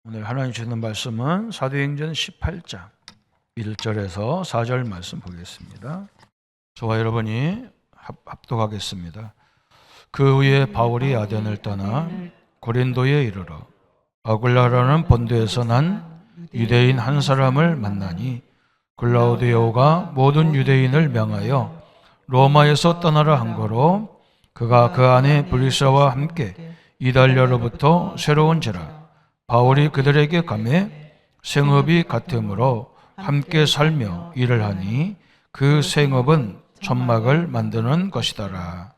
오늘 하나님 주시는 말씀은 사도행전 18장 1절에서 4절 말씀 보겠습니다. 저와 여러분이 합독하겠습니다. 그 후에 바울이 아덴을 떠나 고린도에 이르러 아굴라라는 본도에서 난 유대인 한 사람을 만나니 글라우디오가 모든 유대인을 명하여 로마에서 떠나라 한 거로 그가 그 안에 브리스와 함께 이달랴로부터 새로운지라 바울이 그들에게 가매 생업이 같으므로 함께 살며 일을 하니 그 생업은 천막을 만드는 것이더라.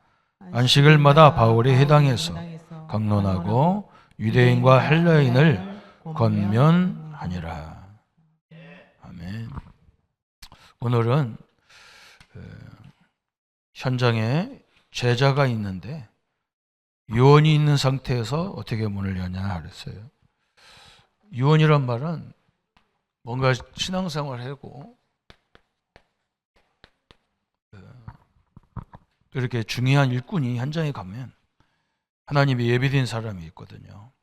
안식일마다 바울이 회당에서 강론하고 유대인과 헬라인을 권면하니라. 아멘. 오늘은 현장에 제자가 있는데 요원이 있는 상태에서 어떻게 문을 여냐 그랬어요. 유언이란 말은 뭔가 신앙생활을 하고 이렇게 중요한 일꾼이 현장에 가면 하나님이 예비된 사람이 있거든요.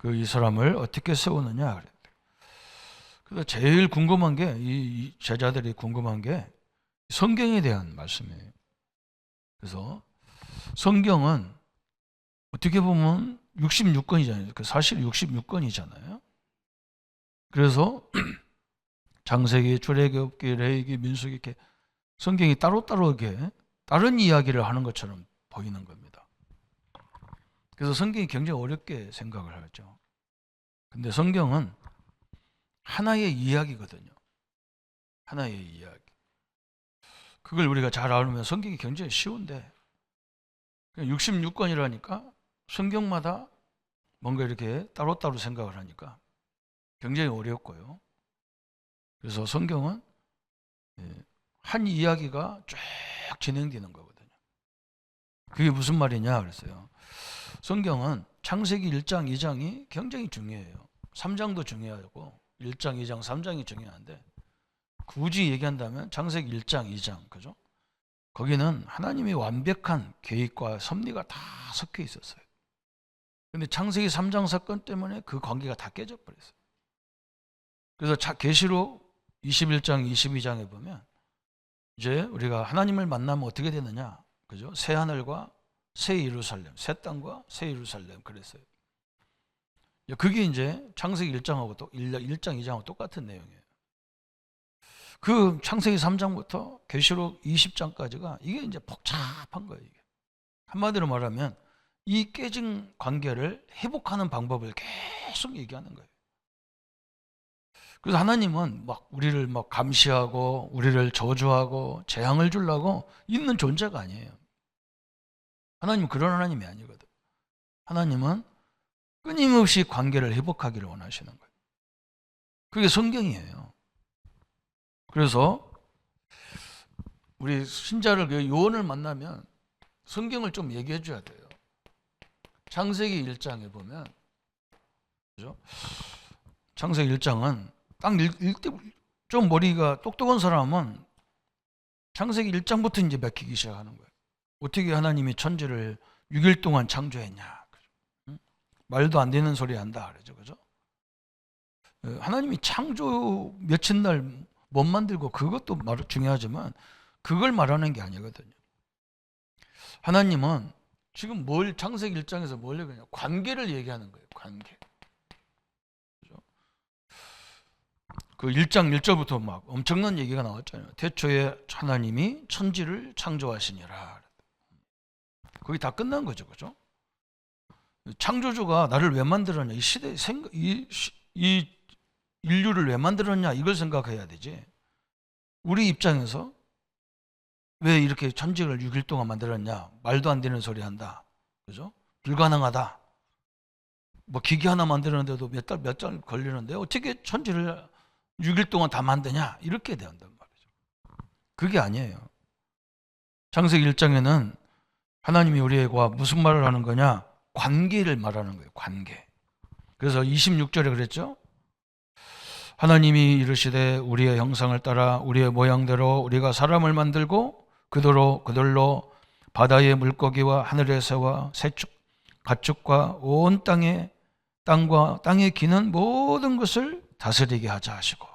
이 사람을 어떻게 세우느냐 그랬대요. 그래서 제일 궁금한 게 이 제자들이 궁금한 게 성경에 대한 말씀이에요. 그래서 성경은 어떻게 보면 66권이잖아요. 사실 66권이잖아요. 그래서 창세기, 출애굽기, 레위기, 민수기 이렇게 성경이 따로따로 이렇게 다른 이야기를 하는 것처럼 보이는 겁니다. 그래서 성경이 굉장히 어렵게 생각을 하죠. 근데 성경은 하나의 이야기거든요. 하나의 이야기. 그걸 우리가 잘 알면 성경이 굉장히 쉬운데 66권이라니까 성경마다 뭔가 이렇게 따로따로 생각을 하니까 굉장히 어렵고요. 그래서 성경은 한 이야기가 쭉 진행되는 거거든요. 그게 무슨 말이냐 그랬어요. 성경은 창세기 1장, 2장이 굉장히 중요해요. 3장도 중요하고 1장, 2장, 3장이 중요한데 굳이 얘기한다면 창세기 1장, 2장 그죠? 거기는 하나님의 완벽한 계획과 섭리가 다 섞여 있었어요. 근데 창세기 3장 사건 때문에 그 관계가 다 깨져버렸어요. 그래서 계시록 21장, 22장에 보면 이제 우리가 하나님을 만나면 어떻게 되느냐, 그죠? 새 하늘과 새 예루살렘, 새 땅과 새 예루살렘 그랬어요. 그게 이제 창세기 1장하고 또 1장, 2장하고 똑같은 내용이에요. 그 창세기 3장부터 계시록 20장까지가 이게 이제 복잡한 거예요. 이게. 한마디로 말하면 이 깨진 관계를 회복하는 방법을 계속 얘기하는 거예요. 그래서 하나님은 막 우리를 막 감시하고 우리를 저주하고 재앙을 주려고 있는 존재가 아니에요. 하나님은 그런 하나님이 아니거든. 하나님은 끊임없이 관계를 회복하기를 원하시는 거예요. 그게 성경이에요. 그래서 우리 신자를 요원을 만나면 성경을 좀 얘기해 줘야 돼요. 창세기 1장에 보면 그죠? 창세기 1장은 딱 읽때 좀 머리가 똑똑한 사람은 창세기 1장부터 이제 맥히기 시작하는 거예요. 어떻게 하나님이 천지를 6일 동안 창조했냐. 응? 말도 안 되는 소리 한다 그러죠. 그죠? 하나님이 창조 며칠 날 못 만들고 그것도 중요하지만 그걸 말하는 게 아니거든요. 하나님은 지금 창세기 1장에서 뭘 얘기하냐? 관계를 얘기하는 거예요. 관계. 그죠? 그 1장 1절부터 막 엄청난 얘기가 나왔잖아요. 태초에 하나님이 천지를 창조하시니라. 거기 다 끝난 거죠. 그죠? 창조주가 나를 왜 만들었냐? 이 인류를 왜 만들었냐? 이걸 생각해야 되지. 우리 입장에서 왜 이렇게 천지를 6일 동안 만들었냐? 말도 안 되는 소리 한다. 그죠? 불가능하다. 뭐 기계 하나 만드는데도 몇 달 걸리는데 어떻게 천지를 6일 동안 다 만드냐? 이렇게 된단 말이죠. 그게 아니에요. 창세기 1장에는 하나님이 우리와 무슨 말을 하는 거냐? 관계를 말하는 거예요. 관계. 그래서 26절에 그랬죠? 하나님이 이르시되 우리의 형상을 따라 우리의 모양대로 우리가 사람을 만들고 그들로 바다의 물고기와 하늘의 새와 가축과 온 땅의 땅과 땅에 기는 모든 것을 다스리게 하자 하시고.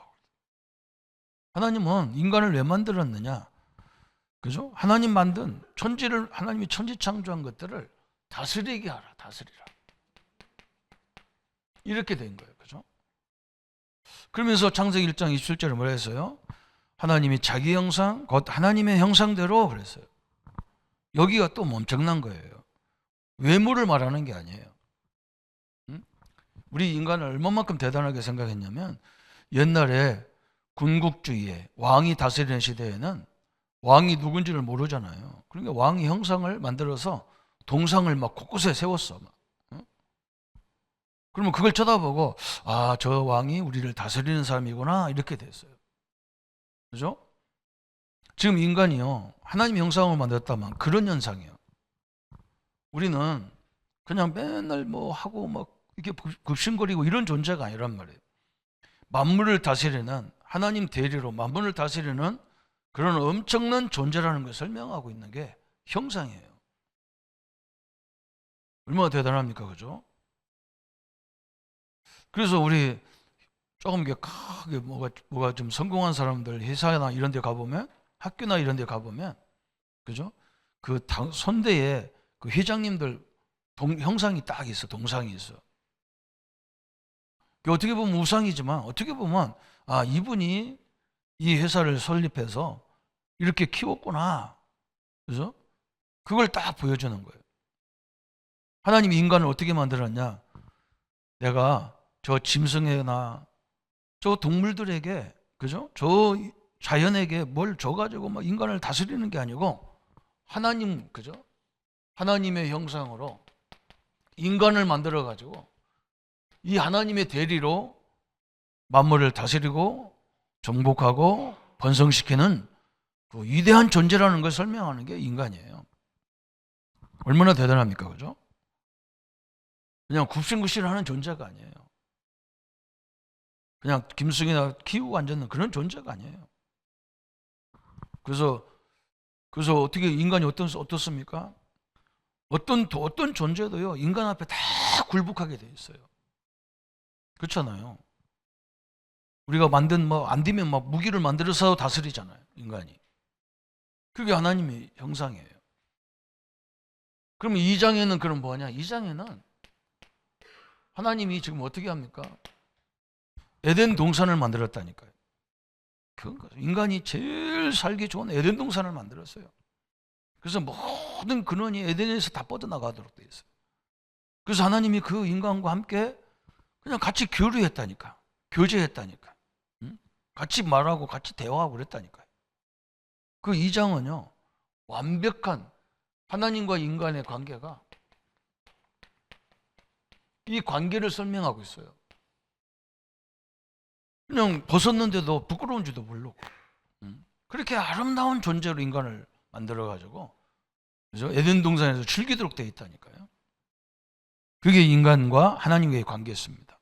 하나님은 인간을 왜 만들었느냐? 그죠? 하나님 만든 천지를, 하나님이 천지 창조한 것들을 다스리게 하라, 다스리라. 이렇게 된 거예요. 그죠? 그러면서 창세기 1장 27절에 뭐라 했어요? 하나님이 자기 형상, 곧 하나님의 형상대로 그랬어요. 여기가 또 엄청난 거예요. 외모를 말하는 게 아니에요. 우리 인간을 얼마만큼 대단하게 생각했냐면, 옛날에 군국주의에 왕이 다스리는 시대에는 왕이 누군지를 모르잖아요. 그러니까 왕이 형상을 만들어서 동상을 막 곳곳에 세웠어. 그러면 그걸 쳐다보고, 아, 저 왕이 우리를 다스리는 사람이구나, 이렇게 됐어요. 그죠? 지금 인간이요, 하나님 형상을 만들었다면 그런 현상이에요. 우리는 그냥 맨날 뭐 하고 막 이렇게 급신거리고 이런 존재가 아니란 말이에요. 만물을 다스리는, 하나님 대리로 만물을 다스리는 그런 엄청난 존재라는 걸 설명하고 있는 게 형상이에요. 얼마나 대단합니까? 그죠? 그래서 우리 조금 이게 크게 뭐가 좀 성공한 사람들 회사나 이런 데 가보면, 학교나 이런 데 가보면, 그죠? 그 선대에 그 회장님들 형상이 딱 있어. 동상이 있어. 어떻게 보면 우상이지만 어떻게 보면, 아, 이분이 이 회사를 설립해서 이렇게 키웠구나. 그죠? 그걸 딱 보여주는 거예요. 하나님이 인간을 어떻게 만들었냐? 내가 저 짐승이나 저 동물들에게, 그죠? 저 자연에게 뭘 줘가지고 막 인간을 다스리는 게 아니고, 하나님, 그죠? 하나님의 형상으로 인간을 만들어가지고 이 하나님의 대리로 만물을 다스리고 정복하고 번성시키는 그 위대한 존재라는 걸 설명하는 게 인간이에요. 얼마나 대단합니까? 그죠? 그냥 굽신굽신하는 존재가 아니에요. 그냥 김승이나 키우고 앉는 그런 존재가 아니에요. 그래서 어떻게 인간이 어떻습니까? 어떤 존재도요, 인간 앞에 다 굴복하게 돼 있어요. 그렇잖아요. 우리가 만든 안 되면 막 무기를 만들어서 다스리잖아요, 인간이. 그게 하나님의 형상이에요. 그러면 2장에는 그럼 뭐냐? 2장에는 하나님이 지금 어떻게 합니까? 에덴 동산을 만들었다니까요. 그건 거죠. 인간이 제일 살기 좋은 에덴 동산을 만들었어요. 그래서 모든 근원이 에덴에서 다 뻗어나가도록 돼 있어요. 그래서 하나님이 그 인간과 함께 그냥 같이 교류했다니까. 교제했다니까. 응? 같이 말하고 같이 대화하고 그랬다니까요. 그 2장은요, 완벽한 하나님과 인간의 관계가, 이 관계를 설명하고 있어요. 그냥 벗었는데도 부끄러운지도 모르고, 그렇게 아름다운 존재로 인간을 만들어가지고, 그죠? 에덴 동산에서 즐기도록 되어 있다니까요. 그게 인간과 하나님과의 관계였습니다.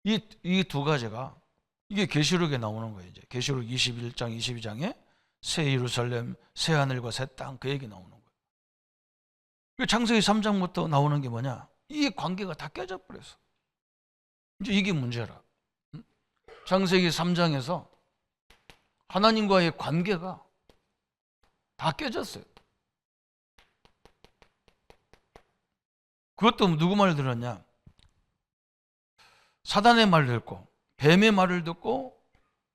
이 두 가지가, 이게 계시록에 나오는 거예요. 이제 계시록 21장, 22장에 새 예루살렘, 새 하늘과 새 땅, 그 얘기 나오는 거예요. 그 창세기 3장부터 나오는 게 뭐냐? 이 관계가 다 깨져 버렸어. 이제 이게 문제라. 창세기 3장에서 하나님과의 관계가 다 깨졌어요. 그것도 누구 말을 들었냐? 사단의 말을 듣고 뱀의 말을 듣고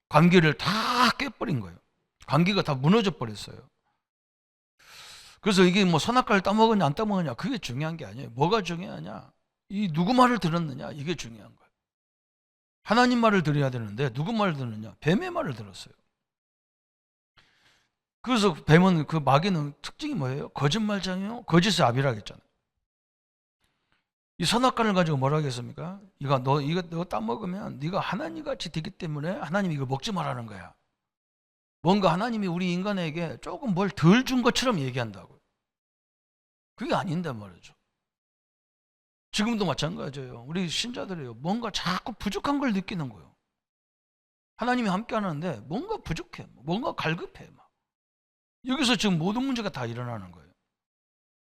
관계를 다 깨버린 거예요. 관계가 다 무너져 버렸어요. 그래서 이게 뭐 선악과를 따먹었냐 안 따먹었냐 그게 중요한 게 아니에요. 뭐가 중요하냐? 이 누구 말을 들었느냐, 이게 중요한 거예요. 하나님 말을 들어야 되는데 누구 말을 들었느냐? 뱀의 말을 들었어요. 그래서 뱀은, 그 마귀는 특징이 뭐예요? 거짓말장이요, 거짓의 아비라고 했잖아요. 이 선악과를 가지고 뭐라 하겠습니까? 이거 너 따먹으면 네가 하나님 같이 되기 때문에 하나님이 이거 먹지 말라는 거야. 뭔가 하나님이 우리 인간에게 조금 뭘 덜 준 것처럼 얘기한다고요. 그게 아닌데 말이죠. 지금도 마찬가지예요. 우리 신자들이요, 뭔가 자꾸 부족한 걸 느끼는 거예요. 하나님이 함께 하는데 뭔가 부족해, 뭔가 갈급해. 막. 여기서 지금 모든 문제가 다 일어나는 거예요.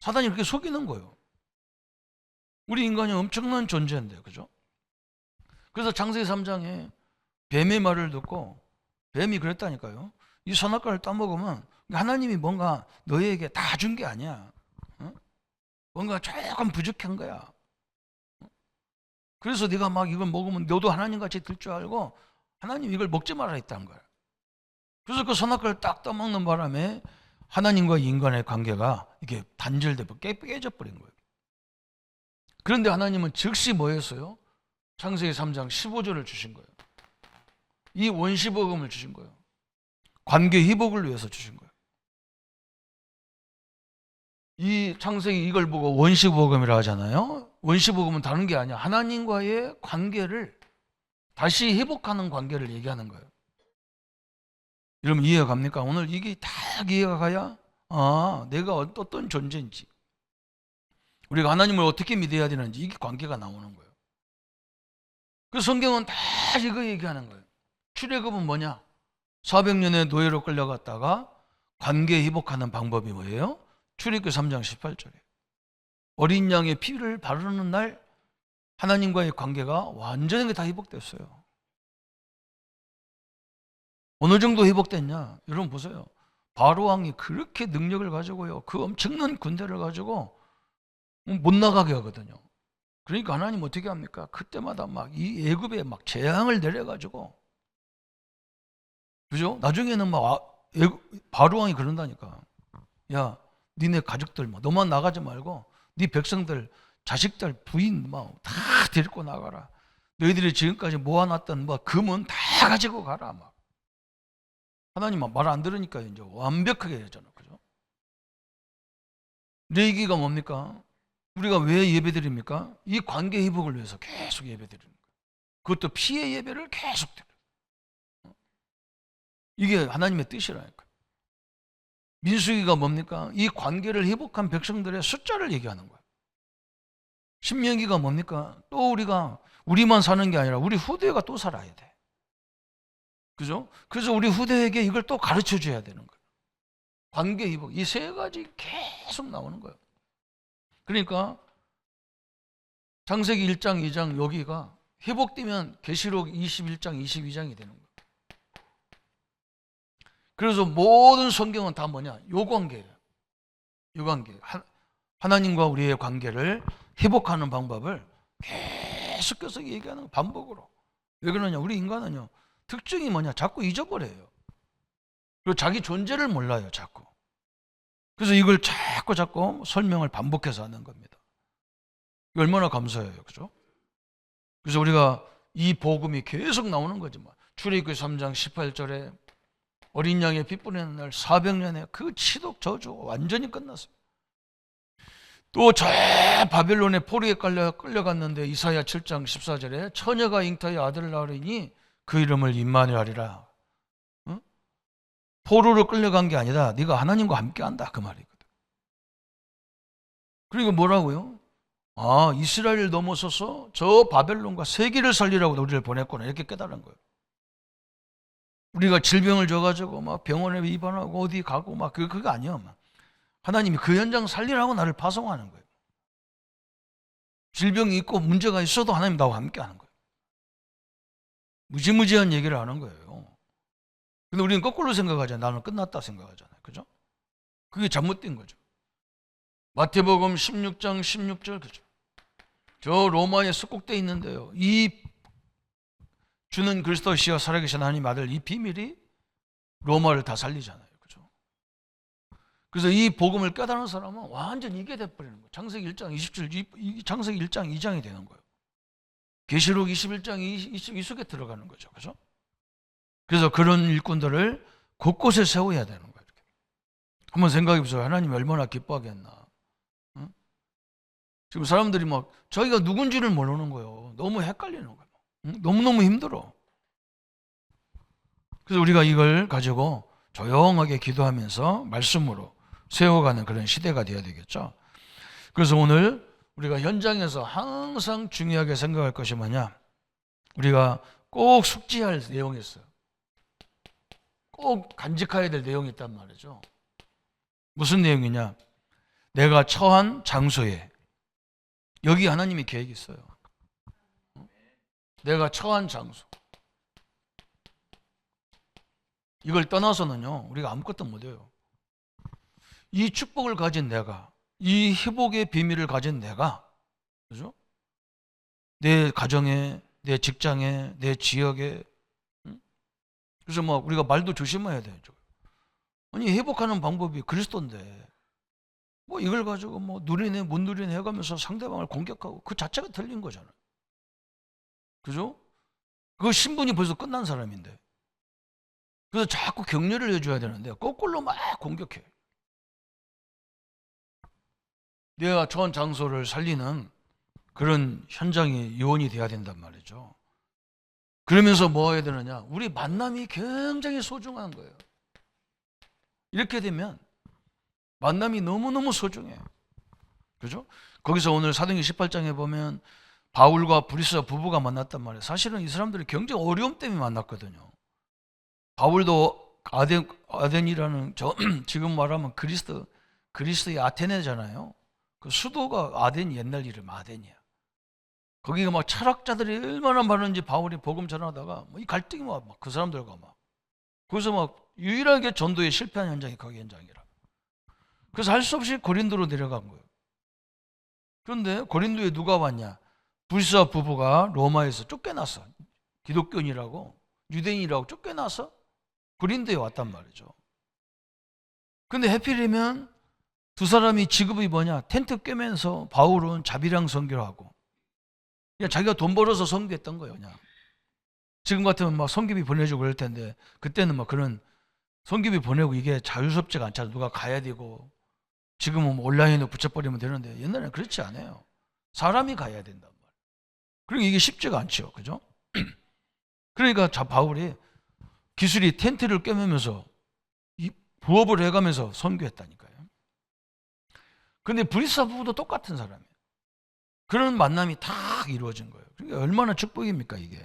사단이 그렇게 속이는 거예요. 우리 인간이 엄청난 존재인데, 그죠? 그래서 창세기 3장에 뱀의 말을 듣고 뱀이 그랬다니까요. 이 선악과를 따먹으면 하나님이 뭔가 너희에게 다 준 게 아니야. 어? 뭔가 조금 부족한 거야. 그래서 네가 막 이걸 먹으면 너도 하나님같이 될 줄 알고 하나님 이걸 먹지 말라 했다는 거야. 그래서 그 선악과를 딱 따먹는 바람에 하나님과 인간의 관계가 이게 단절되고 깨져버린 거예요. 그런데 하나님은 즉시 뭐 했어요? 창세기 3장 15절을 주신 거예요. 이 원시복음을 주신 거예요. 관계 회복을 위해서 주신 거예요. 이 창세기 이걸 보고 원시복음이라 하잖아요. 원시복음은 다른 게 아니야. 하나님과의 관계를 다시 회복하는 관계를 얘기하는 거예요. 여러분 이해가 갑니까? 오늘 이게 딱 이해가 가야 내가 어떤 존재인지, 우리가 하나님을 어떻게 믿어야 되는지 이게 관계가 나오는 거예요. 그 성경은 다 이거 얘기하는 거예요. 출애굽은 뭐냐? 400년의 노예로 끌려갔다가 관계 회복하는 방법이 뭐예요? 출애굽 3장 18절에 어린 양의 피를 바르는 날 하나님과의 관계가 완전히 다 회복됐어요. 어느 정도 회복됐냐? 여러분 보세요. 바로 왕이 그렇게 능력을 가지고요, 그 엄청난 군대를 가지고 못 나가게 하거든요. 그러니까 하나님 어떻게 합니까? 그때마다 막 이 애굽에 막 재앙을 내려가지고, 그죠? 나중에는 막 바로 왕이 그런다니까. 야, 니네 가족들 뭐 너만 나가지 말고 네 백성들, 자식들, 부인 막 다 데리고 나가라. 너희들이 지금까지 모아놨던 뭐 금은 다 가지고 가라. 막 하나님 말 안 들으니까 이제 완벽하게 했잖아, 그죠? 내 얘기가 뭡니까? 우리가 왜 예배드립니까? 이 관계 회복을 위해서 계속 예배드리는 거예요. 그것도 피의 예배를 계속 드려요. 이게 하나님의 뜻이라니까요. 민수기가 뭡니까? 이 관계를 회복한 백성들의 숫자를 얘기하는 거예요. 신명기가 뭡니까? 또 우리만 사는 게 아니라 우리 후대가 또 살아야 돼. 그죠? 그래서 우리 후대에게 이걸 또 가르쳐 줘야 되는 거예요. 관계 회복. 이 세 가지 계속 나오는 거예요. 그러니까 창세기 1장, 2장 여기가 회복되면 계시록 21장, 22장이 되는 거예요. 그래서 모든 성경은 다 뭐냐? 요 관계예요. 요 관계. 하나님과 우리의 관계를 회복하는 방법을 계속해서 얘기하는 거예요. 반복으로. 왜 그러냐? 우리 인간은요, 특징이 뭐냐? 자꾸 잊어버려요. 그리고 자기 존재를 몰라요, 자꾸. 그래서 이걸 자꾸 설명을 반복해서 하는 겁니다. 얼마나 감사해요, 그죠? 그래서 우리가 이 복음이 계속 나오는 거지 뭐. 출애굽기 3장 18절에 어린 양의 피 뿌리는 날 400년에 그 치독 저주 완전히 끝났어요. 또 저 바벨론의 포로에 끌려갔는데 이사야 7장 14절에 처녀가 잉타의 아들을 낳으리니 그 이름을 임마누엘 하리라. 응? 포로로 끌려간 게 아니라 네가 하나님과 함께한다, 그 말이거든. 그리고 뭐라고요? 이스라엘을 넘어서서 저 바벨론과 세계를 살리라고 우리를 보냈구나, 이렇게 깨달은 거예요. 우리가 질병을 져가지고 막 병원에 입원하고 어디 가고 막 그거 아니야. 막. 하나님이 그 현장 살리라고 나를 파송하는 거예요. 질병이 있고 문제가 있어도 하나님 나와 함께 하는 거예요. 무지무지한 얘기를 하는 거예요. 근데 우리는 거꾸로 생각하잖아요. 나는 끝났다 생각하잖아요. 그죠? 그게 잘못된 거죠. 마태복음 16장 16절, 그죠? 저 로마에 숙곡되어 있는데요, 이 주는 그리스도시여 살아계신 하나님 아들, 이 비밀이 로마를 다 살리잖아요. 그죠? 그래서 이 복음을 깨달은 사람은 완전 이게 돼버리는 거예요. 창세기 1장 20절, 창세기 1장 2장이 되는 거예요. 계시록 21장 이 속에 들어가는 거죠. 그죠? 그래서 그런 일꾼들을 곳곳에 세워야 되는 거예요. 이렇게. 한번 생각해 보세요. 하나님이 얼마나 기뻐하겠나. 응? 지금 사람들이 막 자기가 누군지를 모르는 거예요. 너무 헷갈리는 거예요. 응? 너무너무 힘들어. 그래서 우리가 이걸 가지고 조용하게 기도하면서 말씀으로 세워가는 그런 시대가 되어야 되겠죠. 그래서 오늘 우리가 현장에서 항상 중요하게 생각할 것이 뭐냐? 우리가 꼭 숙지할 내용이 있어요. 꼭 간직해야 될 내용이 있단 말이죠. 무슨 내용이냐? 내가 처한 장소에 여기 하나님의 계획이 있어요. 내가 처한 장소. 이걸 떠나서는요, 우리가 아무것도 못해요. 이 축복을 가진 내가, 이 회복의 비밀을 가진 내가, 그죠? 내 가정에, 내 직장에, 내 지역에. 그래서 막 우리가 말도 조심해야 되죠. 아니, 회복하는 방법이 그리스도인데, 뭐 이걸 가지고 뭐 누리네, 못 누리네 해가면서 상대방을 공격하고 그 자체가 틀린 거잖아요. 그죠? 그 신분이 벌써 끝난 사람인데. 그래서 자꾸 격려를 해줘야 되는데, 거꾸로 막 공격해. 내가 처한 장소를 살리는 그런 현장의 요원이 돼야 된단 말이죠. 그러면서 뭐 해야 되느냐? 우리 만남이 굉장히 소중한 거예요. 이렇게 되면 만남이 너무너무 소중해. 그죠? 거기서 오늘 사도행전 18장에 보면 바울과 브리스가 부부가 만났단 말이에요. 사실은 이 사람들이 경제 어려움 때문에 만났거든요. 바울도 아덴이라는 지금 말하면 그리스의 아테네잖아요. 그 수도가 아덴, 옛날 이름 아덴이야. 거기가 막 철학자들이 얼마나 많은지 바울이 복음 전하다가 이 갈등이 막 그 사람들과 막 거기서 막 유일하게 전도에 실패한 현장이 거기 현장이라. 그래서 할 수 없이 고린도로 내려간 거예요. 그런데 고린도에 누가 왔냐? 브리스와 부부가 로마에서 쫓겨났어. 기독교인이라고 유대인이라고 쫓겨나서 고린도에 왔단 말이죠. 근데 해필이면 두 사람이 직업이 뭐냐? 텐트 꿰면서 바울은 자비랑 선교를 하고 그냥 자기가 돈 벌어서 선교했던 거예요. 그냥 지금 같으면 막 선교비 보내주고 그럴 텐데 그때는 막 그런 선교비 보내고 이게 자유롭지가 않잖아. 누가 가야 되고 지금은 뭐 온라인으로 붙여버리면 되는데 옛날에는 그렇지 않아요. 사람이 가야 된단 말이에요. 그러니까 이게 쉽지가 않죠. 그죠? 그러니까 바울이 기술이 텐트를 꿰매면서 부업을 해가면서 선교했다니까요. 근데 브리스와 부부도 똑같은 사람이에요. 그런 만남이 딱 이루어진 거예요. 그러니까 얼마나 축복입니까 이게.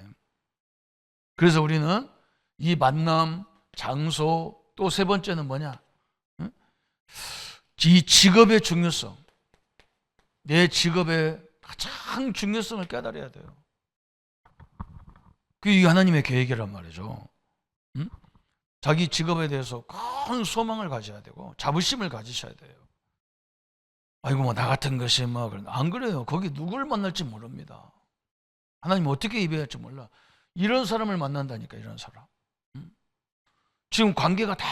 그래서 우리는 이 만남, 장소, 또 세 번째는 뭐냐? 이 직업의 중요성. 내 직업의 가장 중요성을 깨달아야 돼요. 그게 하나님의 계획이란 말이죠. 자기 직업에 대해서 큰 소망을 가져야 되고 자부심을 가지셔야 돼요. 아이고 뭐 나 같은 것이 뭐 안 그래요. 거기 누구를 만날지 모릅니다. 하나님 어떻게 입혀야 할지 몰라. 이런 사람을 만난다니까. 이런 사람. 지금 관계가 다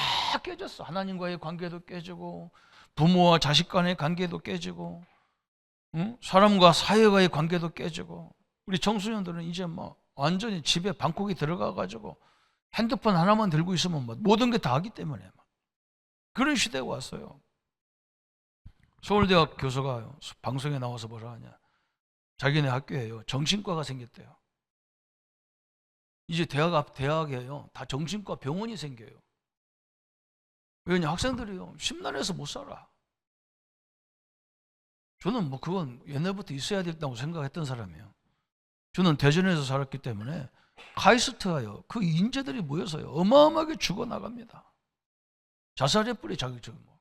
깨졌어. 하나님과의 관계도 깨지고 부모와 자식 간의 관계도 깨지고 사람과 사회와의 관계도 깨지고 우리 청소년들은 이제 뭐 완전히 집에 방콕이 들어가가지고 핸드폰 하나만 들고 있으면 뭐 모든 게 다 하기 때문에 막. 그런 시대가 왔어요. 서울대학 교수가 방송에 나와서 뭐라 하냐. 자기네 학교에요. 정신과가 생겼대요. 이제 대학에요. 다 정신과 병원이 생겨요. 왜냐 학생들이요. 심란해서 못 살아. 저는 뭐 그건 옛날부터 있어야 된다고 생각했던 사람이에요. 저는 대전에서 살았기 때문에 카이스트가요. 그 인재들이 모여서요. 어마어마하게 죽어나갑니다. 자살의 뿌리 자격증 뭐.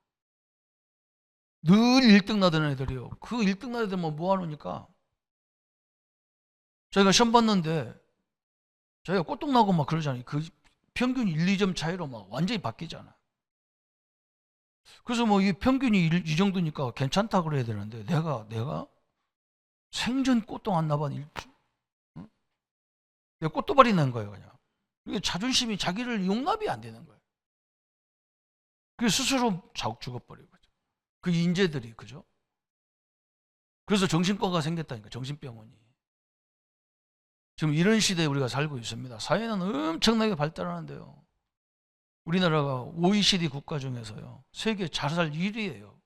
늘 1등 나던 애들이요. 그 1등 나던 애들 뭐 모아놓으니까 저희가 시험 봤는데 저희가 꼬똥나고 막 그러잖아요. 그 평균 1, 2점 차이로 막 완전히 바뀌잖아. 그래서 뭐 이 평균이 이 정도니까 괜찮다 그래야 되는데 내가 생전 꼬똥 안 나본 내가 꼬똥발이 난 거예요. 그냥. 이게 자존심이 자기를 용납이 안 되는 거예요. 그래서 스스로 죽어버리고 그 인재들이 그죠? 그래서 정신과가 생겼다니까. 정신병원이. 지금 이런 시대에 우리가 살고 있습니다. 사회는 엄청나게 발달하는데요. 우리나라가 OECD 국가 중에서요. 세계 자살 1위예요.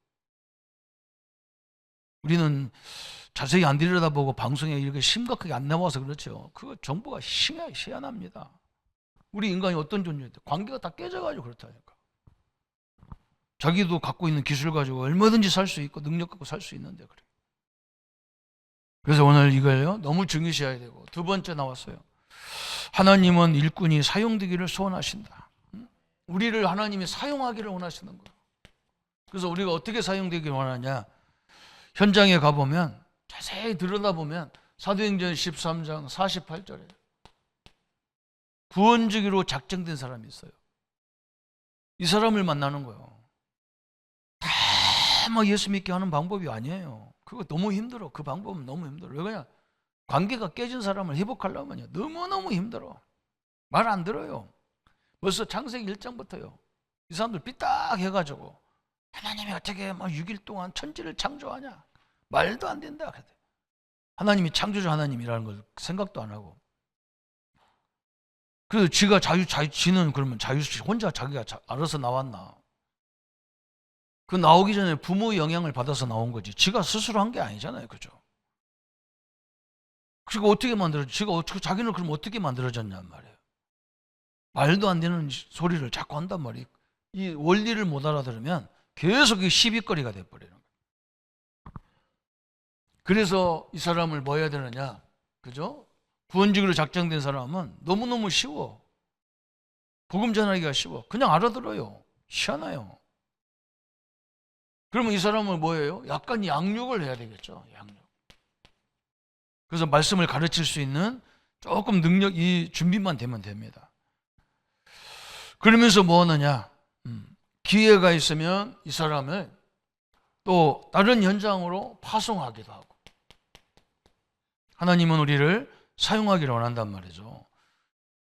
우리는 자세히 안 들여다보고 방송에 이렇게 심각하게 안 나와서 그렇죠. 그 정보가 희한합니다. 우리 인간이 어떤 존재인데 관계가 다 깨져가지고 그렇다니까. 자기도 갖고 있는 기술 가지고 얼마든지 살 수 있고 능력 갖고 살 수 있는데 그래. 그래서 오늘 이걸요 너무 중요시해야 되고 두 번째 나왔어요. 하나님은 일꾼이 사용되기를 소원하신다. 우리를 하나님이 사용하기를 원하시는 거예요. 그래서 우리가 어떻게 사용되기를 원하냐? 현장에 가보면 자세히 들여다보면 사도행전 13장 48절에 구원주기로 작정된 사람이 있어요. 이 사람을 만나는 거예요. 다 막 예수 믿게 하는 방법이 아니에요. 그거 너무 힘들어. 그 방법은 너무 힘들어. 왜 그러냐? 관계가 깨진 사람을 회복하려면요, 너무너무 힘들어. 말 안 들어요. 벌써 창세기 1장부터요. 이 사람들 삐딱 해가지고 하나님이 어떻게 막 6일 동안 천지를 창조하냐? 말도 안 된다. 하나님이 창조주 하나님이라는 걸 생각도 안 하고. 그래서 지가 지는 그러면 혼자 자기가 알아서 나왔나? 그 나오기 전에 부모의 영향을 받아서 나온 거지. 지가 스스로 한 게 아니잖아요. 그죠? 그리고 어떻게 자기는 그럼 어떻게 만들어졌냔 말이에요. 말도 안 되는 소리를 자꾸 한단 말이에요. 이 원리를 못 알아들으면 계속 시비거리가 돼버리는 거예요. 그래서 이 사람을 뭐 해야 되느냐? 그죠? 구원직으로 작정된 사람은 너무너무 쉬워. 복음 전하기가 쉬워. 그냥 알아들어요. 희한해요. 그러면 이 사람은 뭐예요? 약간 양육을 해야 되겠죠. 양육. 그래서 말씀을 가르칠 수 있는 조금 이 준비만 되면 됩니다. 그러면서 뭐 하느냐? 기회가 있으면 이 사람을 또 다른 현장으로 파송하기도 하고. 하나님은 우리를 사용하기를 원한단 말이죠.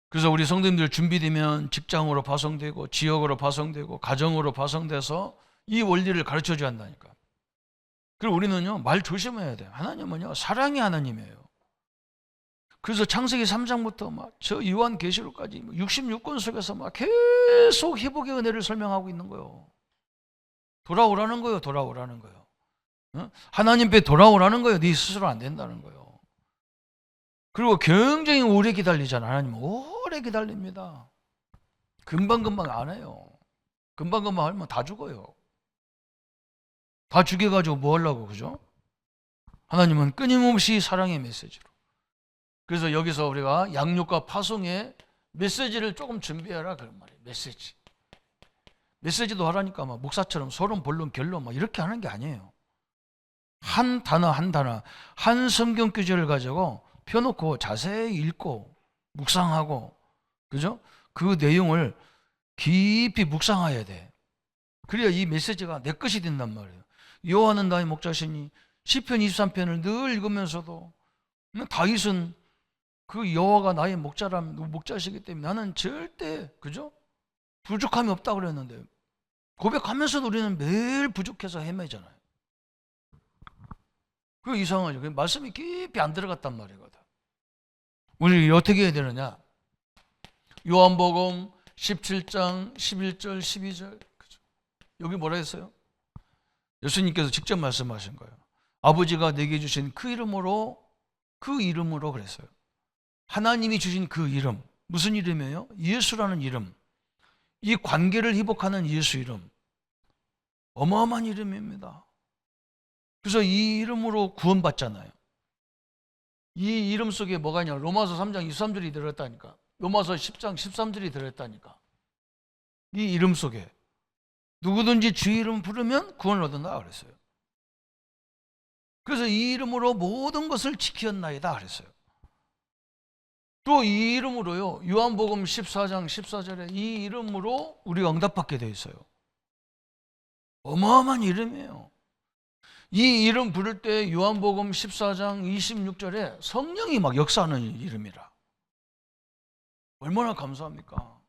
그래서 우리 성도님들 준비되면 직장으로 파송되고, 지역으로 파송되고, 가정으로 파송돼서 이 원리를 가르쳐 줘야 한다니까. 그리고 우리는요, 말 조심해야 돼요. 하나님은요, 사랑의 하나님이에요. 그래서 창세기 3장부터 막 저 요한계시록까지 66권 속에서 막 계속 회복의 은혜를 설명하고 있는 거예요. 돌아오라는 거예요. 돌아오라는 거예요. 하나님 께 돌아오라는 거예요. 네 스스로 안 된다는 거예요. 그리고 굉장히 오래 기다리잖아요. 하나님은 오래 기다립니다. 금방금방 안 해요. 금방금방 하면 다 죽어요. 다 죽여가지고 뭐 하려고, 그죠? 하나님은 끊임없이 사랑의 메시지로. 그래서 여기서 우리가 양육과 파송의 메시지를 조금 준비해라 그런 말이에요. 메시지도 하라니까 막 목사처럼 서론, 본론, 결론 막 이렇게 하는 게 아니에요. 한 단어 한 단어, 한 성경 구절을 가지고 펴놓고 자세히 읽고 묵상하고, 그죠? 그 내용을 깊이 묵상해야 돼. 그래야 이 메시지가 내 것이 된단 말이에요. 여호와는 나의 목자시니 시편 23편을 늘 읽으면서도 다윗은 그 여호와가 나의 목자시기 때문에 나는 절대, 그죠? 부족함이 없다 그랬는데 고백하면서도 우리는 매일 부족해서 헤매잖아요. 그거 이상하죠. 그 말씀이 깊이 안 들어갔단 말이거든. 우리 어떻게 해야 되느냐? 요한복음 17장 11절 12절, 그죠? 여기 뭐라 했어요? 예수님께서 직접 말씀하신 거예요. 아버지가 내게 주신 그 이름으로 그랬어요. 하나님이 주신 그 이름, 무슨 이름이에요? 예수라는 이름. 이 관계를 회복하는 예수 이름. 어마어마한 이름입니다. 그래서 이 이름으로 구원받잖아요. 이 이름 속에 뭐가 있냐? 로마서 3장 23절이 들어있다니까. 로마서 10장 13절이 들어있다니까. 이 이름 속에 누구든지 주의 이름 부르면 구원을 얻는다 그랬어요. 그래서 이 이름으로 모든 것을 지켰나이다 그랬어요. 또 이 이름으로요, 요한복음 14장 14절에 이 이름으로 우리가 응답받게 되어 있어요. 어마어마한 이름이에요. 이 이름 부를 때 요한복음 14장 26절에 성령이 막 역사하는 이름이라. 얼마나 감사합니까?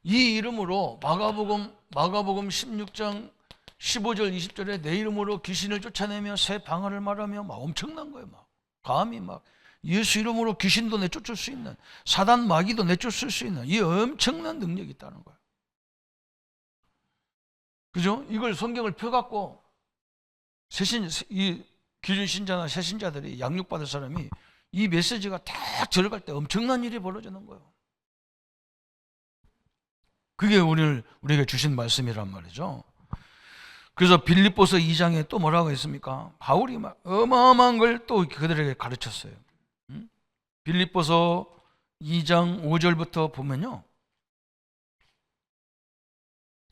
이 이름으로 마가복음 16장 15절 20절에 내 이름으로 귀신을 쫓아내며 새 방언을 말하며 막 엄청난 거예요. 막 감히 막 예수 이름으로 귀신도 내쫓을 수 있는, 사단 마귀도 내쫓을 수 있는 이 엄청난 능력이 있다는 거예요. 그죠? 이걸 성경을 펴갖고 이 기존 신자나 새 신자들이 양육받을 사람이 이 메시지가 딱 들어갈 때 엄청난 일이 벌어지는 거예요. 그게 우리에게 주신 말씀이란 말이죠. 그래서 빌립보서 2장에 또 뭐라고 했습니까? 바울이 막 어마어마한 걸 또 그들에게 가르쳤어요. 빌립보서 2장 5절부터 보면요,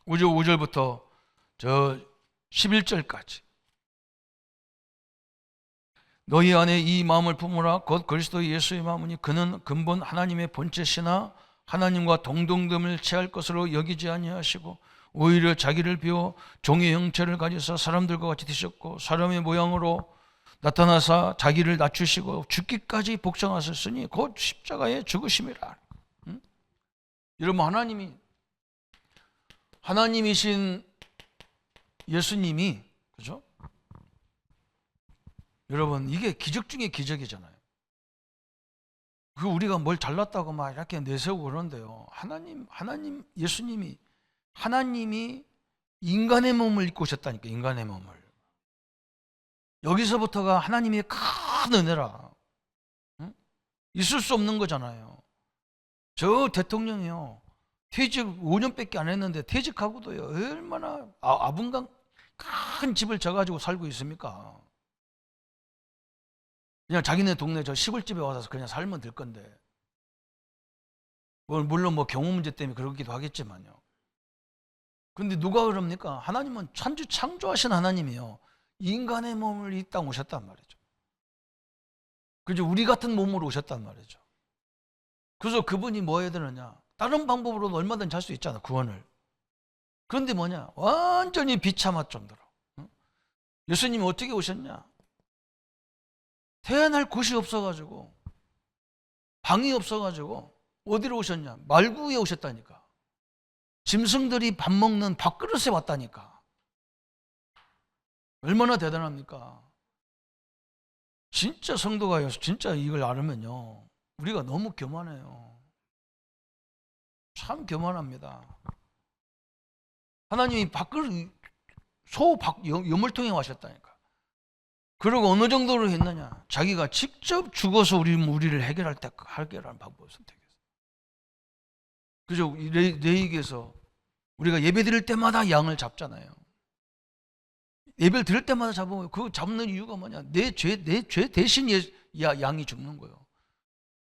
5절부터 저 11절까지 너희 안에 이 마음을 품으라. 곧 그리스도 예수의 마음이니 그는 근본 하나님의 본체시나 하나님과 동등됨을 취할 것으로 여기지 아니하시고 오히려 자기를 비워 종의 형체를 가지사 사람들과 같이 되셨고 사람의 모양으로 나타나사 자기를 낮추시고 죽기까지 복종하셨으니 곧 십자가에 죽으심이라. 여러분, 하나님이신 예수님이, 그죠? 여러분, 이게 기적 중에 기적이잖아요. 그 우리가 뭘 잘났다고 막 이렇게 내세우고 그러는데요. 예수님이 하나님이 인간의 몸을 입고 오셨다니까, 인간의 몸을. 여기서부터가 하나님의 큰 은혜라. 응? 있을 수 없는 거잖아요. 저 대통령이요. 퇴직 5년밖에 안 했는데 퇴직하고도요. 얼마나 아분간 큰 집을 져가지고 살고 있습니까? 그냥 자기네 동네 저 시골집에 와서 그냥 살면 될 건데. 물론 뭐 경호 문제 때문에 그러기도 하겠지만요. 근데 누가 그럽니까? 하나님은 천주 창조하신 하나님이요. 인간의 몸을 이 땅 오셨단 말이죠. 그죠? 우리 같은 몸으로 오셨단 말이죠. 그래서 그분이 뭐 해야 되느냐? 다른 방법으로도 얼마든지 할 수 있잖아, 구원을. 그런데 뭐냐? 완전히 비참할 정도로. 예수님이 어떻게 오셨냐? 태어날 곳이 없어가지고, 방이 없어가지고, 어디로 오셨냐? 말구에 오셨다니까. 짐승들이 밥 먹는 밥그릇에 왔다니까. 얼마나 대단합니까? 진짜 성도가 진짜 이걸 알으면요. 우리가 너무 교만해요. 참 교만합니다. 하나님이 밥그릇, 여물통에 와셨다니까. 그리고 어느 정도로 했느냐? 자기가 직접 죽어서 우리를 해결하는 방법을 선택했어요. 그죠? 레이기에서 우리가 예배 드릴 때마다 양을 잡잖아요. 예배를 드릴 때마다 잡으면 그 잡는 이유가 뭐냐? 내 죄 대신 양이 죽는 거예요.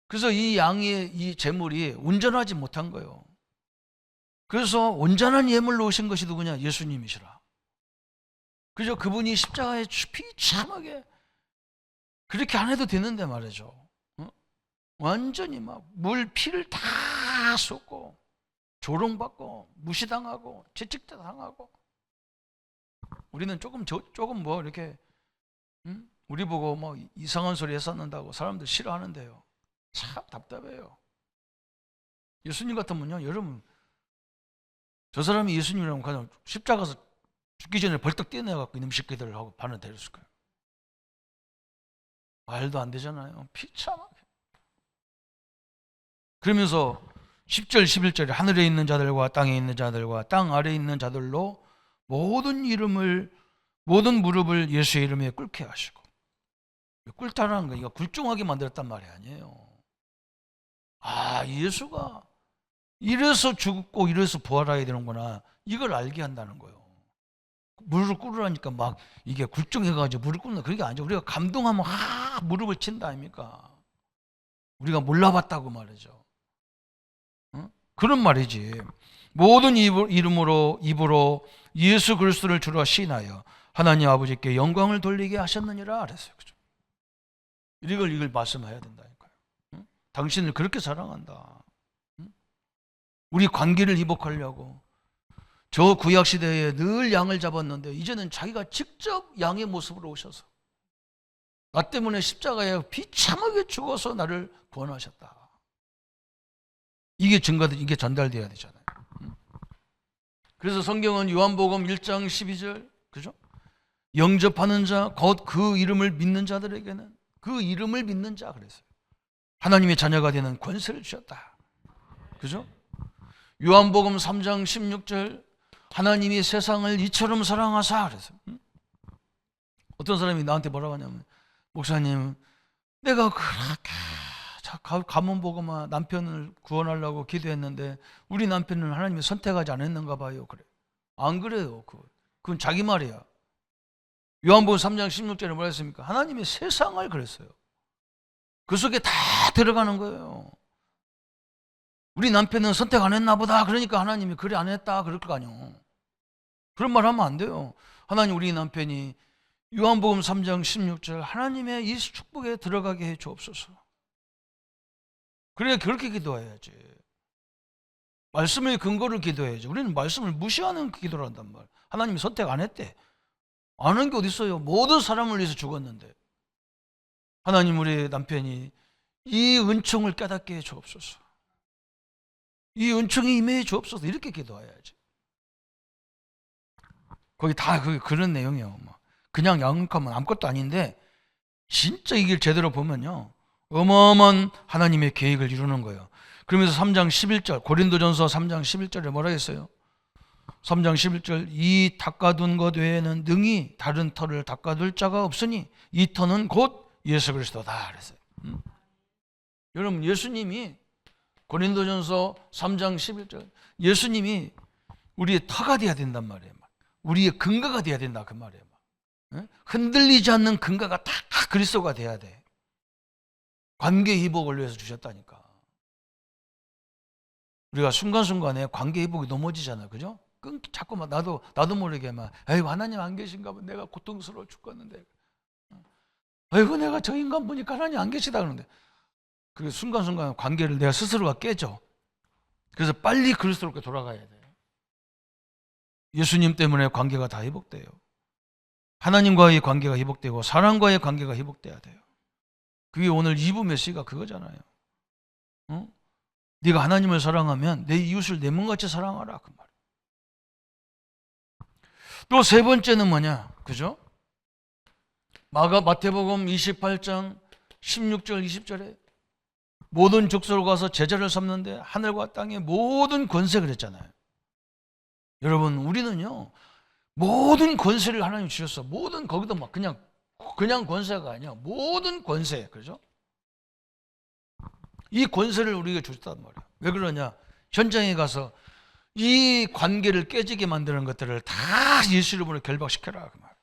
그래서 이 양의 이 제물이 온전하지 못한 거예요. 그래서 온전한 예물로 오신 것이 누구냐? 예수님이시라. 그죠? 그분이 십자가에 비참하게 그렇게 안 해도 되는데 말이죠. 완전히 막 피를 다 쏟고 조롱받고 무시당하고 채찍당하고. 우리는 조금 뭐 이렇게 우리 보고 뭐 이상한 소리 했었는다고 사람들 싫어하는데요. 참 답답해요. 예수님 같으면요, 여러분, 저 사람이 예수님이라면 그냥 십자가에서 죽기 전에 벌떡 뛰어내갖고 이놈 새끼들을 하고 반을 때렸을 거예요. 말도 안 되잖아요. 비참하게. 그러면서 10절 11절에 하늘에 있는 자들과 땅에 있는 자들과 땅 아래에 있는 자들로 모든 무릎을 예수의 이름에 꿇게 하시고. 꿇다라는 거, 이거 굴종하게 만들었단 말이 아니에요. 예수가 이래서 죽고 이래서 부활해야 되는구나, 이걸 알게 한다는 거예요. 무릎을 꿇으라니까 막 이게 굴종해가지고 무릎 꿇는, 그게 아니죠. 우리가 감동하면 무릎을 친다 아닙니까? 우리가 몰라봤다고 말이죠. 그런 말이지. 모든 입으로 예수 그리스도를 주로 시인하여 하나님 아버지께 영광을 돌리게 하셨느니라 그랬어요. 그죠? 이걸 말씀해야 된다니까요. 당신을 그렇게 사랑한다. 우리 관계를 회복하려고 저 구약 시대에 늘 양을 잡았는데 이제는 자기가 직접 양의 모습으로 오셔서 나 때문에 십자가에 비참하게 죽어서 나를 구원하셨다. 이게 전달돼야 되잖아요. 그래서 성경은 요한복음 1장 12절, 그죠? 영접하는 자, 곧 그 이름을 믿는 자들에게는, 그 이름을 믿는 자 그랬어요. 하나님의 자녀가 되는 권세를 주셨다. 그죠? 요한복음 3장 16절, 하나님이 세상을 이처럼 사랑하사 그랬어요. 어떤 사람이 나한테 뭐라고 하냐면, 목사님, 내가 그렇게 가문 보고만 남편을 구원하려고 기도했는데 우리 남편은 하나님이 선택하지 않았는가 봐요. 그래. 안 그래요. 그건 자기 말이야. 요한복음 3장 16절에 뭐라 했습니까? 하나님이 세상을 그랬어요. 그 속에 다 들어가는 거예요. 우리 남편은 선택 안 했나 보다. 그러니까 하나님이 그래 안 했다 그럴 거 아니에요. 그런 말 하면 안 돼요. 하나님, 우리 남편이 요한복음 3장 16절 하나님의 이 축복에 들어가게 해 주옵소서. 그래야 그렇게 기도해야지. 말씀의 근거를 기도해야지. 우리는 말씀을 무시하는 기도를 한단 말이야. 하나님이 선택 안 했대. 안 한 게 어디 있어요. 모든 사람을 위해서 죽었는데. 하나님, 우리 남편이 이 은총을 깨닫게 해 주옵소서. 이 은총이 임해 주옵소서. 이렇게 기도해야지. 거기 다 그런 내용이에요. 그냥 양육하면 아무것도 아닌데 진짜 이게 제대로 보면요, 어마어마한 하나님의 계획을 이루는 거예요. 그러면서 3장 11절, 고린도전서 3장 11절에 뭐라 했어요? 3장 11절, 이 닦아둔 것 외에는 능히 다른 터를 닦아둘 자가 없으니 이 터는 곧 예수 그리스도다 그랬어요. 여러분, 예수님이, 고린도전서 3장 11절, 예수님이 우리의 터가 돼야 된단 말이에요. 우리의 근거가 돼야 된다 그 말이에요. 흔들리지 않는 근거가 다 그리스도가 돼야 돼. 관계 회복을 위해서 주셨다니까. 우리가 순간순간에 관계 회복이 넘어지잖아요. 그죠? 자꾸만 나도 모르게 막, 아이고 하나님 안 계신가 봐, 내가 고통스러워 죽겠는데, 아이고 내가 저 인간 보니까 하나님 안 계시다 그러는데, 그 순간순간 관계를 내가 스스로가 깨져. 그래서 빨리 그리스도로 돌아가야 돼. 예수님 때문에 관계가 다 회복돼요. 하나님과의 관계가 회복되고 사람과의 관계가 회복돼야 돼요. 그게 오늘 2부 메시지가 그거잖아요. 네가 하나님을 사랑하면 내 이웃을 내 몸같이 사랑하라 그 말. 또 세 번째는 뭐냐, 그죠? 마태복음 28장 16절 20절에 모든 족속으로 가서 제자를 삼는데 하늘과 땅의 모든 권세 그랬잖아요. 여러분, 우리는요 모든 권세를 하나님 주셨어. 모든, 거기도 막 그냥 권세가 아니야. 모든 권세, 그죠? 이 권세를 우리에게 주셨단 말이야. 왜 그러냐? 현장에 가서 이 관계를 깨지게 만드는 것들을 다 예수 이름으로 결박시켜라 그 말.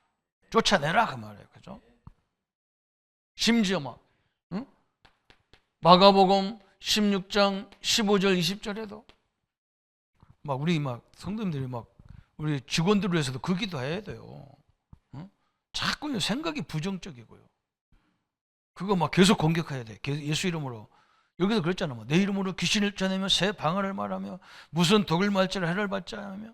쫓아내라 그 말이에요. 그죠? 심지어 마가복음 16장 15절 20절에도 우리 성도님들이 우리 직원들을 위해서도 그 기도해야 돼요. 자꾸 생각이 부정적이고요. 그거 계속 공격해야 돼. 예수 이름으로. 여기서 그랬잖아. 내 이름으로 귀신을 쫓아내며 새 방언을 말하며 무슨 독을 말지라 해를 받지 않으며.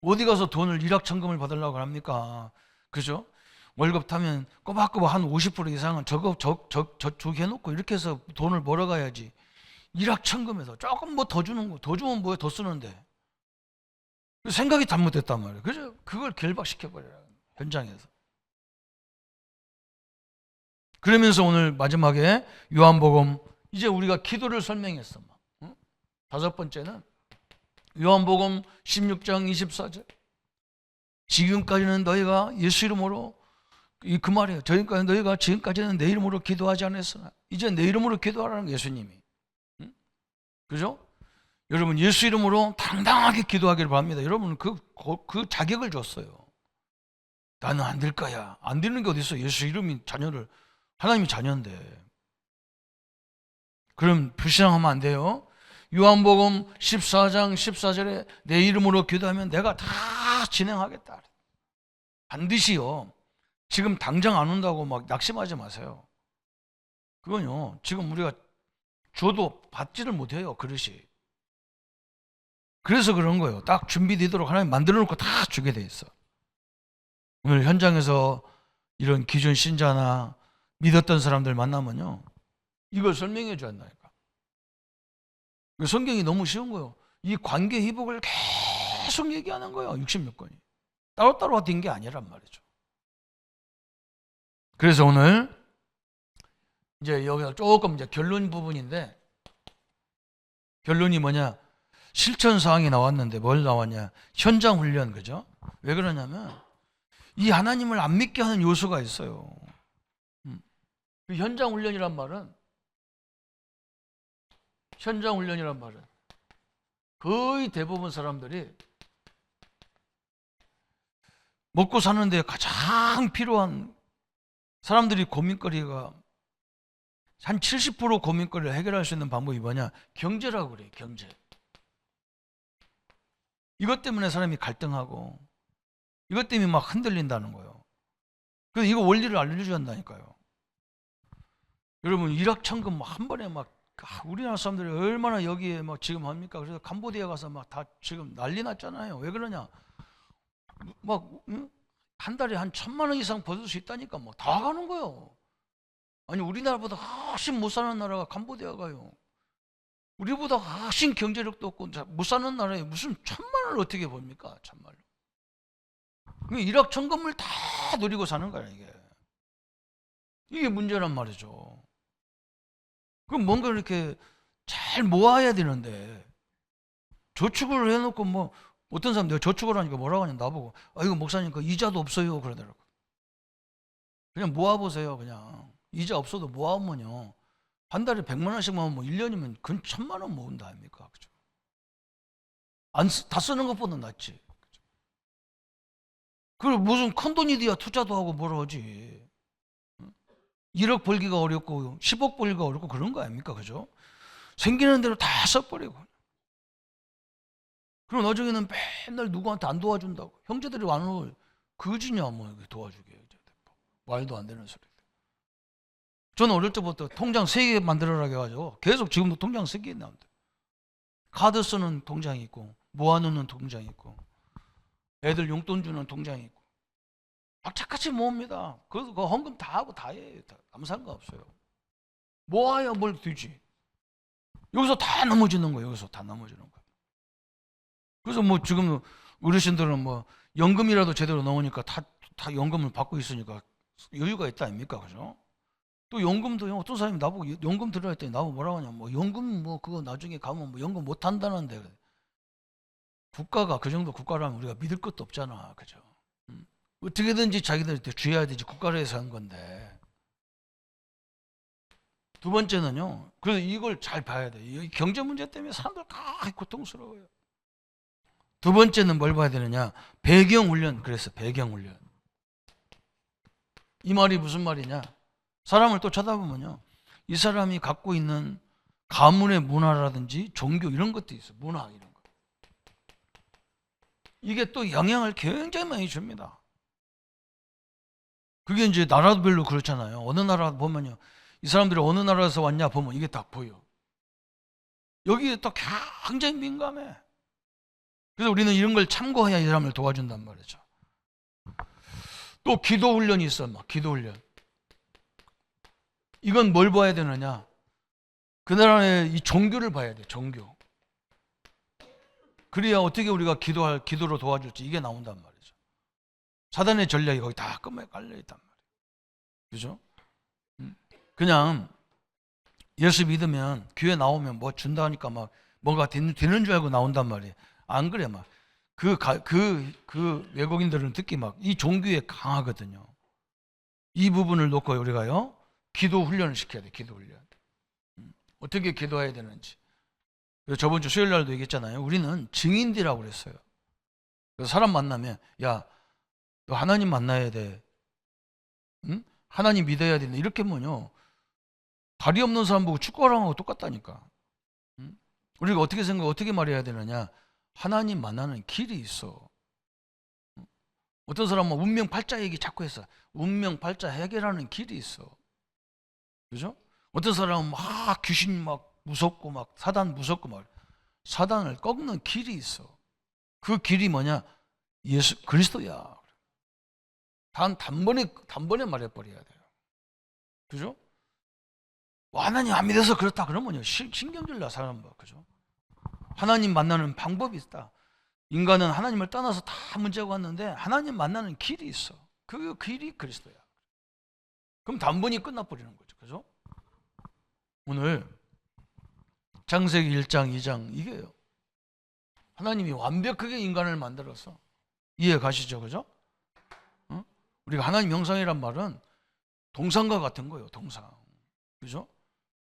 어디 가서 돈을 일확천금을 받으려고 합니까? 그죠? 월급 타면 꼬박꼬박 한 50% 이상은 저축해놓고 이렇게 해서 돈을 벌어가야지. 일확천금에서 조금 더 주는 거, 더 주면 뭐해, 더 쓰는데. 생각이 잘못됐단 말이에요. 그죠? 그걸 결박시켜버려요. 현장에서. 그러면서 오늘 마지막에 요한복음, 이제 우리가 기도를 설명했어. 다섯 번째는 요한복음 16장 24절. 지금까지는 너희가 예수 이름으로, 그 말이에요. 너희가 지금까지는 내 이름으로 기도하지 않았으나 이제 내 이름으로 기도하라는 예수님이. 그죠? 여러분, 예수 이름으로 당당하게 기도하기를 바랍니다. 여러분은 그 자격을 줬어요. 나는 안 될 거야. 안 되는 게 어디 있어? 예수 이름이 하나님이 자녀인데. 그럼 불신앙하면 안 돼요. 요한복음 14장 14절에 내 이름으로 기도하면 내가 다 진행하겠다. 반드시요. 지금 당장 안 온다고 낙심하지 마세요. 그건요, 지금 우리가 줘도 받지를 못해요, 그릇이. 그래서 그런 거예요. 딱 준비되도록 하나님 만들어 놓고 다 주게 돼 있어. 오늘 현장에서 이런 기존 신자나 믿었던 사람들 만나면요, 이걸 설명해 줘야 한다니까. 성경이 너무 쉬운 거예요. 이 관계 회복을 계속 얘기하는 거예요. 66권이. 따로따로 된 게 아니란 말이죠. 그래서 오늘 이제 여기서 조금 결론 부분인데, 결론이 뭐냐? 실천 사항이 나왔는데 뭘 나왔냐? 현장 훈련, 그죠? 왜 그러냐면 이 하나님을 안 믿게 하는 요소가 있어요. 그 현장 훈련이란 말은 거의 대부분 사람들이 먹고 사는데 가장 필요한, 사람들이 고민거리가 한 70% 고민거리를 해결할 수 있는 방법이 뭐냐? 경제라고 그래요. 경제. 이것 때문에 사람이 갈등하고 이것 때문에 막 흔들린다는 거예요. 그래서 이거 원리를 알려줘야 한다니까요. 여러분 일확천금 한 번에 막 우리나라 사람들이 얼마나 여기에 막 지금 합니까? 그래서 캄보디아 가서 막 다 지금 난리 났잖아요. 왜 그러냐? 막 한 달에 한 1,000만 원 이상 벌을 수 있다니까 뭐 다 가는 거예요. 아니 우리나라보다 훨씬 못 사는 나라가 캄보디아가요. 우리보다 훨씬 경제력도 없고 못 사는 나라에 무슨 1,000만 원을 어떻게 벌입니까? 참말로. 일확천금을 다 누리고 사는 거야 이게. 이게 문제란 말이죠. 그럼 뭔가 이렇게 잘 모아야 되는데 저축을 해놓고 뭐 어떤 사람 내가 저축을 하니까 뭐라고 하냐 나보고 이거 목사님 그 이자도 없어요 그러더라고. 그냥 모아보세요. 그냥 이자 없어도 모아오면요 한 달에 100만 원씩 모으면 뭐 1년이면 근 1,000만 원 모은다 아닙니까? 그죠? 다 쓰는 것보다 낫지. 그죠? 그리고 무슨 큰 돈이 돼야 투자도 하고 뭐라 하지. 1억 벌기가 어렵고 10억 벌기가 어렵고 그런 거 아닙니까? 그죠? 생기는 대로 다 써버리고. 그럼 나중에는 맨날 누구한테 안 도와준다고. 형제들이 와는 거지냐 뭐 도와주게. 말도 안 되는 소리. 저는 어릴 때부터 통장 3개 만들어라 해가지고 계속 지금도 통장 3개 나옵니다. 카드 쓰는 통장이 있고 모아놓는 통장이 있고 애들 용돈 주는 통장이 있고 악착같이 모읍니다. 그래서 그 헌금 다 하고 다 해. 아무 상관없어요. 모아야 뭘 되지. 여기서 다 넘어지는 거예요. 여기서 다 넘어지는 거예요. 그래서 뭐 지금 어르신들은 뭐 연금이라도 제대로 넣으니까 다 연금을 받고 있으니까 여유가 있다 아닙니까? 그죠? 또 연금도요. 어떤 사람이 나보고 연금 들어야 했더니 나보고 뭐라고 하냐. 뭐 연금 뭐 그거 나중에 가면 뭐 연금 못 한다는데 국가가 그 정도 국가라면 우리가 믿을 것도 없잖아. 그죠? 어떻게든지 자기들한테 쥐어야 되지. 국가를 해서 한 건데. 두 번째는요. 그래서 이걸 잘 봐야 돼. 이 경제 문제 때문에 사람들 다 고통스러워요. 두 번째는 뭘 봐야 되느냐. 배경훈련. 그래서 배경훈련. 이 말이 무슨 말이냐. 사람을 또 쳐다보면요. 이 사람이 갖고 있는 가문의 문화라든지 종교 이런 것도 있어. 문화 이런 거. 이게 또 영향을 굉장히 많이 줍니다. 그게 이제 나라별로 그렇잖아요. 어느 나라 보면요. 이 사람들이 어느 나라에서 왔냐 보면 이게 딱 보여. 여기에 또 굉장히 민감해. 그래서 우리는 이런 걸 참고해야 이 사람을 도와준단 말이죠. 또 기도 훈련이 있어. 막 기도 훈련. 이건 뭘 봐야 되느냐? 그 나라의 이 종교를 봐야 돼. 종교. 그래야 어떻게 우리가 기도로 도와줄지 이게 나온단 말이죠. 사단의 전략이 거기 다 끝에 깔려 있단 말이에요. 그죠? 그냥 예수 믿으면 교회 나오면 뭐 준다니까 막 뭐가 되는 줄 알고 나온단 말이에요. 안 그래 막. 그 외국인들은 특히 막 이 종교에 강하거든요. 이 부분을 놓고 우리가요. 기도 훈련을 시켜야 돼. 기도 훈련. 어떻게 기도해야 되는지. 그래서 저번 주 수요일 날도 얘기했잖아요. 우리는 증인들이라고 그랬어요. 그래서 사람 만나면 야, 너 하나님 만나야 돼. 응? 하나님 믿어야 된다. 이렇게 하면요. 다리 없는 사람 보고 축구하라는 거하고 똑같다니까. 응? 우리가 어떻게 말해야 되느냐. 하나님 만나는 길이 있어. 어떤 사람은 운명 팔자 얘기 자꾸 했어. 운명 팔자 해결하는 길이 있어. 그죠? 어떤 사람은 막 귀신 막 무섭고 막 사단 무섭고 막 사단을 꺾는 길이 있어. 그 길이 뭐냐? 예수 그리스도야. 단번에 말해버려야 돼요. 그죠? 하나님 안 믿어서 그렇다 그러면요 신경질 나 사람 봐. 그죠? 하나님 만나는 방법이 있다. 인간은 하나님을 떠나서 다 문제가 왔는데 하나님 만나는 길이 있어. 그 길이 그리스도야. 그럼 단번에 끝나버리는 거죠. 그죠? 오늘 창세기 1장 2장 이게요. 하나님이 완벽하게 인간을 만들어서 이해 가시죠? 그죠? 우리가 하나님 형상이란 말은 동상과 같은 거예요. 동상. 그죠?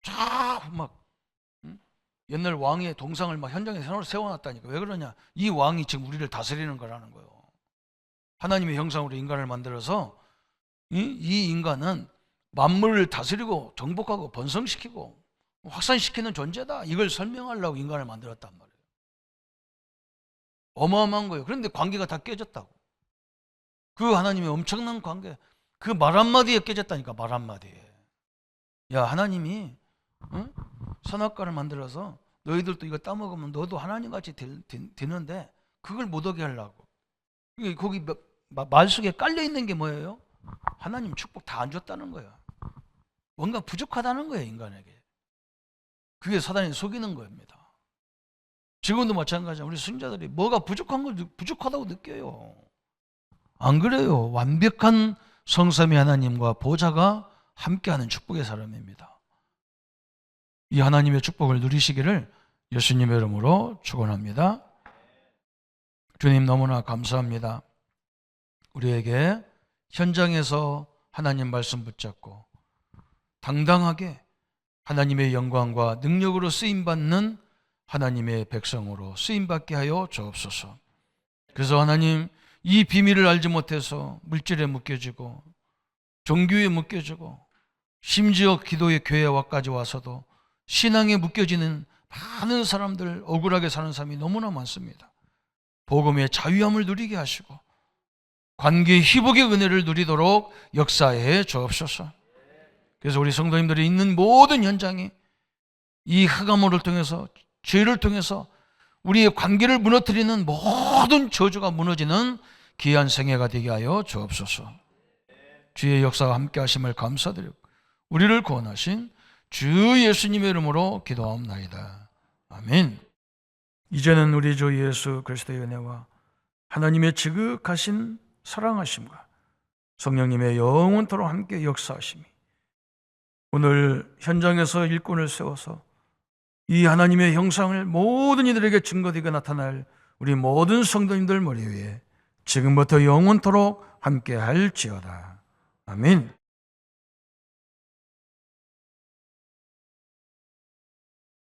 쫙 막 옛날 왕의 동상을 막 현장에 세워놨다니까. 왜 그러냐? 이 왕이 지금 우리를 다스리는 거라는 거예요. 하나님의 형상으로 인간을 만들어서 이 인간은 만물을 다스리고 정복하고 번성시키고 확산시키는 존재다. 이걸 설명하려고 인간을 만들었단 말이에요. 어마어마한 거예요. 그런데 관계가 다 깨졌다고. 그 하나님의 엄청난 관계. 그 말 한마디에 깨졌다니까. 말 한마디에. 야, 하나님이 선악과를 만들어서 너희들도 이거 따먹으면 너도 하나님같이 되는데 그걸 못하게 하려고. 거기 말 속에 깔려있는 게 뭐예요? 하나님 축복 다 안 줬다는 거야. 뭔가 부족하다는 거예요, 인간에게. 그게 사단이 속이는 겁니다. 지금도 마찬가지야. 우리 승자들이 뭐가 부족한 걸 부족하다고 느껴요. 안 그래요. 완벽한 성삼위 하나님과 보좌가 함께하는 축복의 사람입니다. 이 하나님의 축복을 누리시기를 예수님의 이름으로 축원합니다. 주님 너무나 감사합니다. 우리에게 현장에서 하나님 말씀 붙잡고 당당하게 하나님의 영광과 능력으로 쓰임받는 하나님의 백성으로 쓰임받게 하여 주옵소서. 그래서 하나님, 이 비밀을 알지 못해서 물질에 묶여지고 종교에 묶여지고 심지어 기도의 교회와까지 와서도 신앙에 묶여지는 많은 사람들, 억울하게 사는 사람이 너무나 많습니다. 복음의 자유함을 누리게 하시고 관계의 회복의 은혜를 누리도록 역사해 주옵소서. 그래서 우리 성도님들이 있는 모든 현장에 이 흑암호를 통해서, 죄를 통해서 우리의 관계를 무너뜨리는 모든 저주가 무너지는 귀한 생애가 되게 하여 주옵소서. 주의 역사와 함께 하심을 감사드리고 우리를 구원하신 주 예수님의 이름으로 기도하옵나이다. 아멘. 이제는 우리 주 예수 그리스도의 은혜와 하나님의 지극하신 사랑하심과 성령님의 영원토록 함께 역사하심이 오늘 현장에서 일꾼을 세워서 이 하나님의 형상을 모든 이들에게 증거되게 나타날 우리 모든 성도님들 머리 위에 지금부터 영원토록 함께 할지어다. 아멘.